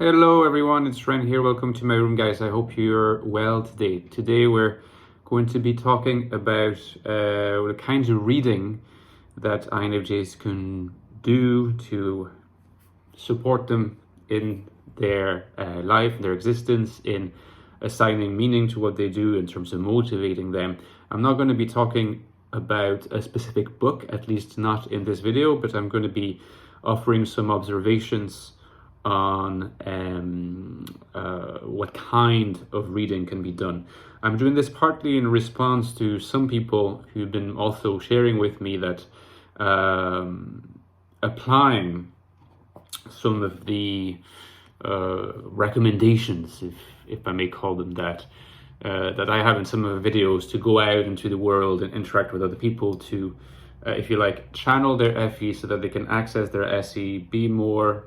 Hello everyone, it's Ren here. Welcome to my room, guys. I hope you're well today. Today we're going to be talking about the kinds of reading that INFJs can do to support them in their life, their existence, in assigning meaning to what they do in terms of motivating them. I'm not going to be talking about a specific book, at least not in this video, but I'm going to be offering some observations on what kind of reading can be done. I'm doing this partly in response to some people who've been also sharing with me that applying some of the recommendations, if I may call them that I have in some of the videos to go out into the world and interact with other people to, if you like, channel their FE so that they can access their SE, be more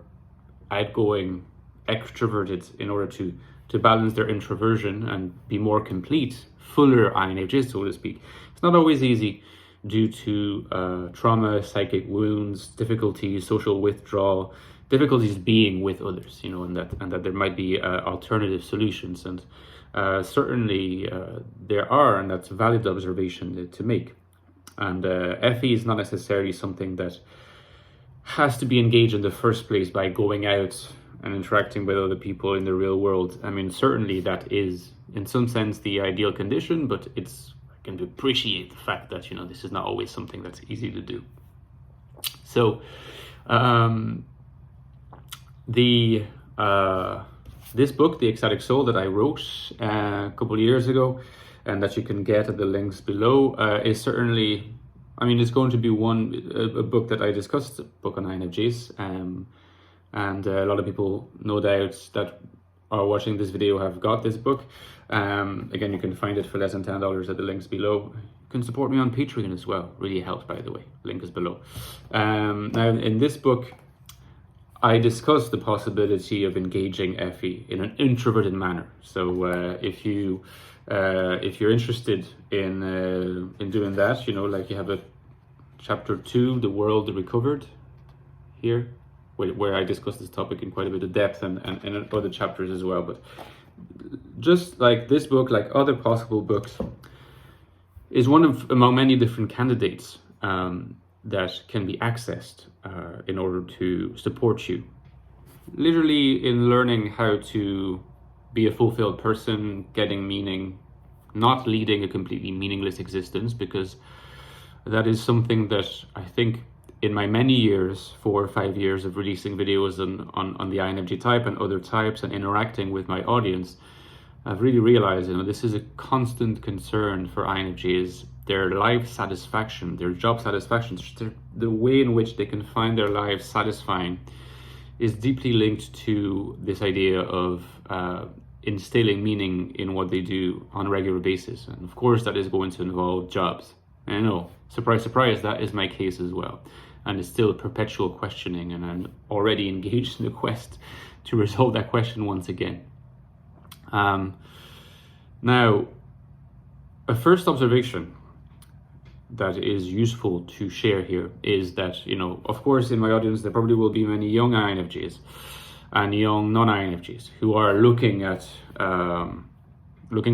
outgoing, extroverted in order to balance their introversion and be more complete, fuller INFJs, so to speak. It's not always easy due to trauma, psychic wounds, difficulties, social withdrawal, difficulties being with others, and that there might be alternative solutions, and certainly there are, and that's a valid observation to make. And FE is not necessarily something that has to be engaged in the first place by going out and interacting with other people in the real world. I mean, certainly that is, in some sense, the ideal condition, but I can appreciate the fact that, this is not always something that's easy to do. So, this book, The Ecstatic Soul, that I wrote a couple of years ago, and that you can get at the links below, is certainly, it's going to be a book that I discussed, a book on INFJs, and a lot of people, no doubt, that are watching this video have got this book. Again, you can find it for less than $10 at the links below. You can support me on Patreon as well. Really helps, by the way. Link is below. Now, in this book, I discussed the possibility of engaging FE in an introverted manner. So if you're interested in doing that, like you have a chapter 2, The World Recovered, here, where I discuss this topic in quite a bit of depth, and other chapters as well. But just like this book, like other possible books, is one of among many different candidates that can be accessed in order to support you, literally in learning how to be a fulfilled person, getting meaning, not leading a completely meaningless existence, because that is something that I think in my many years, 4 or 5 years of releasing videos on the INFJ type and other types and interacting with my audience, I've really realized, this is a constant concern for INFJs. Their life satisfaction, their job satisfaction, the way in which they can find their lives satisfying is deeply linked to this idea of instilling meaning in what they do on a regular basis. And of course, that is going to involve jobs. And I know, surprise, surprise, that is my case as well. And it's still a perpetual questioning, and I'm already engaged in the quest to resolve that question once again. Now, a first observation that is useful to share here is that, of course, in my audience, there probably will be many young INFJs and young non-INFJs who are looking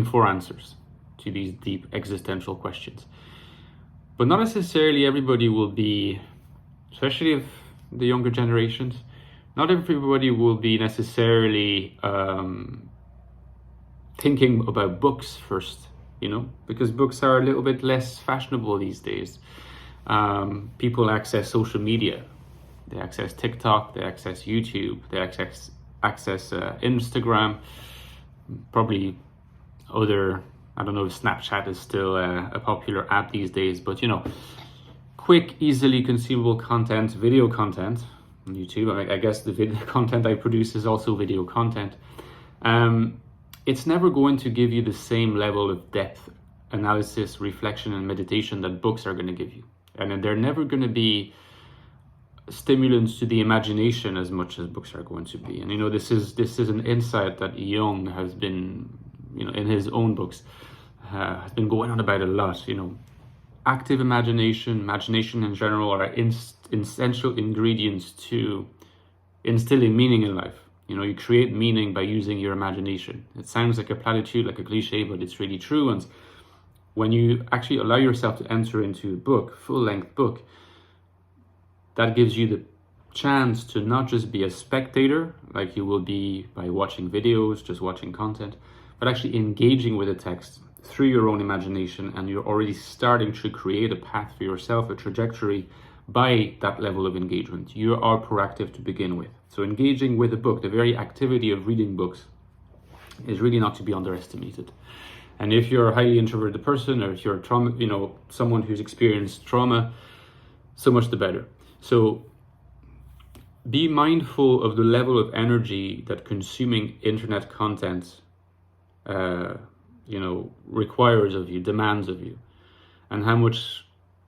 for answers to these deep existential questions. But not necessarily everybody will be, especially if the younger generations, not everybody will be necessarily thinking about books first, because books are a little bit less fashionable these days. People access social media. They access TikTok, they access YouTube, they access Instagram, probably other, I don't know if Snapchat is still a popular app these days, but quick, easily consumable content, video content on YouTube. I guess the video content I produce is also video content. It's never going to give you the same level of depth, analysis, reflection, and meditation that books are going to give you. And they're never going to be stimulants to the imagination as much as books are going to be. And this is an insight that Jung has been, in his own books, has been going on about a lot. Active imagination in general are essential ingredients to instilling meaning in life. You know, you create meaning by using your imagination. It sounds like a platitude, like a cliche, but it's really true. And when you actually allow yourself to enter into a book, full-length book, that gives you the chance to not just be a spectator, like you will be by watching videos, just watching content, but actually engaging with the text through your own imagination, and you're already starting to create a path for yourself, a trajectory by that level of engagement. You are proactive to begin with. So engaging with a book, the very activity of reading books, is really not to be underestimated. And if you're a highly introverted person, or if you're someone who's experienced trauma, so much the better. So be mindful of the level of energy that consuming internet content requires of you, demands of you, and how much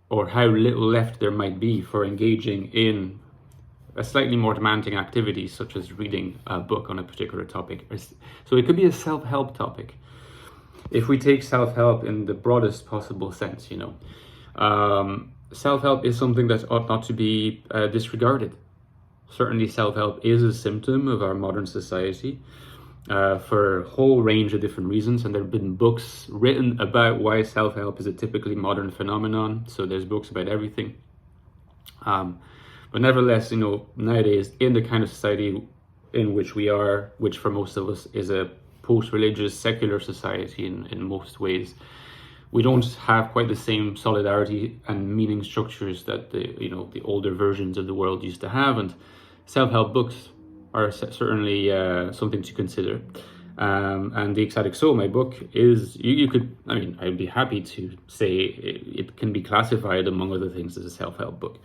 or how little left there might be for engaging in a slightly more demanding activity, such as reading a book on a particular topic. So it could be a self-help topic. If we take self-help in the broadest possible sense, self-help is something that ought not to be disregarded. Certainly self-help is a symptom of our modern society for a whole range of different reasons, and there have been books written about why self-help is a typically modern phenomenon. So there's books about everything. But nevertheless, nowadays, in the kind of society in which we are, which for most of us is a post-religious, secular society in most ways, we don't have quite the same solidarity and meaning structures that the older versions of the world used to have, and self-help books are certainly something to consider. And the Ecstatic Soul, my book, is I'd be happy to say it can be classified among other things as a self-help book.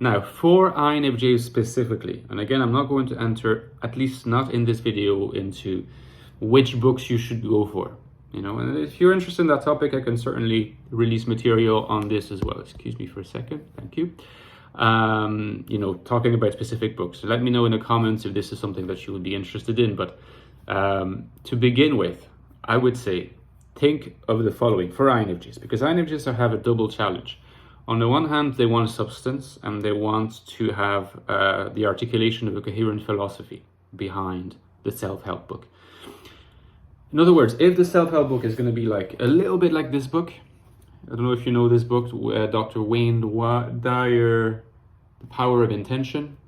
Now, for INFJs specifically, and again, I'm not going to enter, at least not in this video, into which books you should go for. And if you're interested in that topic, I can certainly release material on this as well. Excuse me for a second. Thank you. Talking about specific books. So let me know in the comments if this is something that you would be interested in. But to begin with, I would say, think of the following for INFJs, because INFJs have a double challenge. On the one hand, they want substance, and they want to have the articulation of a coherent philosophy behind the self-help book. In other words, if the self-help book is going to be like a little bit like this book, I don't know if you know this book, Dr. Wayne Dyer, The Power of Intention.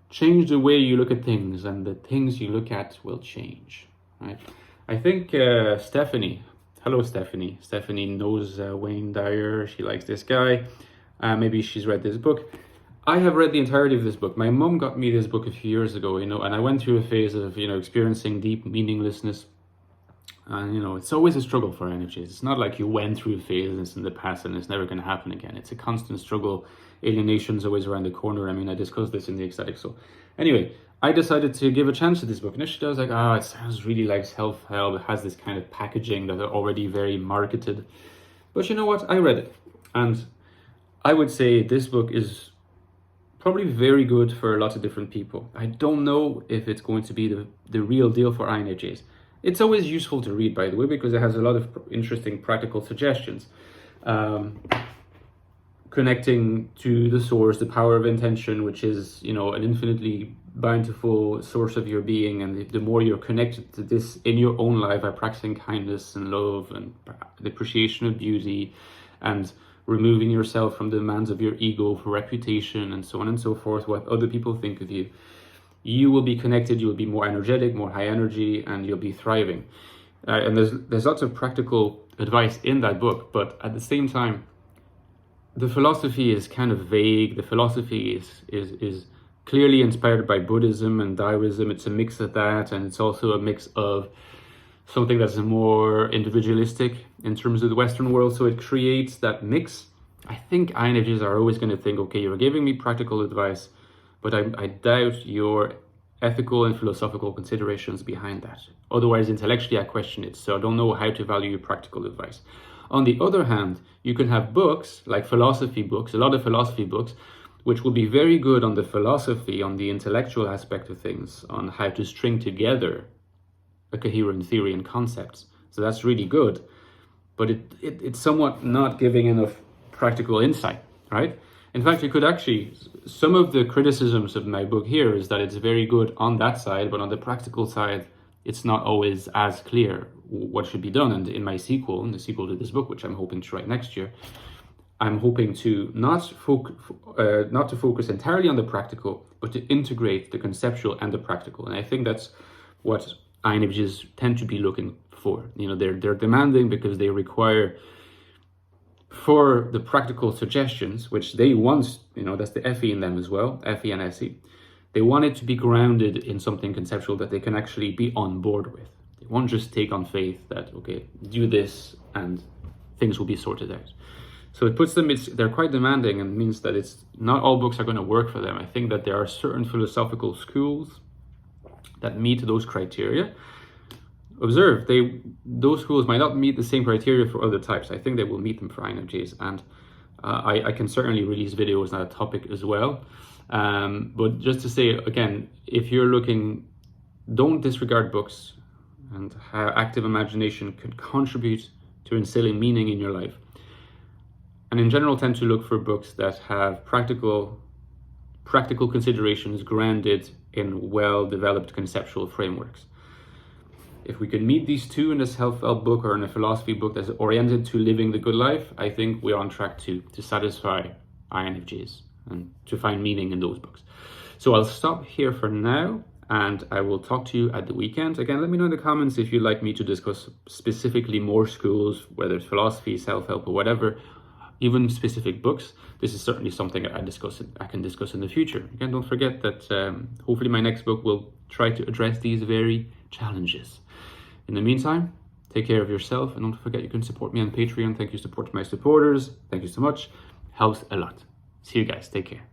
Change the way you look at things, and the things you look at will change. Right? I think Stephanie, hello Stephanie. Stephanie knows Wayne Dyer. She likes this guy. Maybe she's read this book. I have read the entirety of this book. My mom got me this book a few years ago, and I went through a phase of experiencing deep meaninglessness. And it's always a struggle for INFJs. It's not like you went through phases in the past and it's never going to happen again. It's a constant struggle. Alienation's always around the corner. I discussed this in the Ecstatic Soul. Anyway, I decided to give a chance to this book. Initially, I was like, it sounds really like self-help. It has this kind of packaging that are already very marketed. But you know what? I read it. And I would say this book is probably very good for lots of different people. I don't know if it's going to be the real deal for INFJs. It's always useful to read, by the way, because it has a lot of interesting practical suggestions. Connecting to the source, the power of intention, which is, an infinitely bountiful source of your being. And the more you're connected to this in your own life by practicing kindness and love and the appreciation of beauty and removing yourself from the demands of your ego for reputation and so on and so forth, what other people think of you, you will be connected, you will be more energetic, more high energy, and you'll be thriving. And there's lots of practical advice in that book, but at the same time, the philosophy is kind of vague. The philosophy is clearly inspired by Buddhism and Taoism. It's a mix of that, and it's also a mix of something that's more individualistic in terms of the Western world. So it creates that mix. I think INFJs are always going to think, okay, you're giving me practical advice, but I doubt your ethical and philosophical considerations behind that. Otherwise, intellectually, I question it. So I don't know how to value your practical advice. On the other hand, you can have books like philosophy books, a lot of philosophy books, which will be very good on the philosophy, on the intellectual aspect of things, on how to string together a coherent theory and concepts. So that's really good, but it's somewhat not giving enough practical insight, right? In fact, you could actually, some of the criticisms of my book here is that it's very good on that side, but on the practical side, it's not always as clear what should be done. And in my sequel, in the sequel to this book, which I'm hoping to write next year, I'm hoping to not to focus entirely on the practical, but to integrate the conceptual and the practical. And I think that's what INFJs tend to be looking for. You know, they're demanding because they require, for the practical suggestions, which they want, you know, that's the FE in them as well, FE and SE. They want it to be grounded in something conceptual that they can actually be on board with. They won't just take on faith that, okay, do this and things will be sorted out. So it puts them, they're quite demanding, and means that it's not all books are going to work for them. I think that there are certain philosophical schools that meet those criteria. Observe, those schools might not meet the same criteria for other types. I think they will meet them for INFJs, and I can certainly release videos on that topic as well. But just to say, again, if you're looking, don't disregard books and how active imagination can contribute to instilling meaning in your life. And in general, tend to look for books that have practical considerations grounded in well-developed conceptual frameworks. If we can meet these two in a self-help book or in a philosophy book that's oriented to living the good life, I think we're on track to satisfy INFJs and to find meaning in those books. So I'll stop here for now, and I will talk to you at the weekend. Again, let me know in the comments if you'd like me to discuss specifically more schools, whether it's philosophy, self-help, or whatever, even specific books. This is certainly something I can discuss in the future. Again, don't forget that hopefully my next book will try to address these very challenges. In the meantime, take care of yourself, and don't forget you can support me on Patreon. Thank you, support my supporters. Thank you so much. Helps a lot. See you guys. Take care.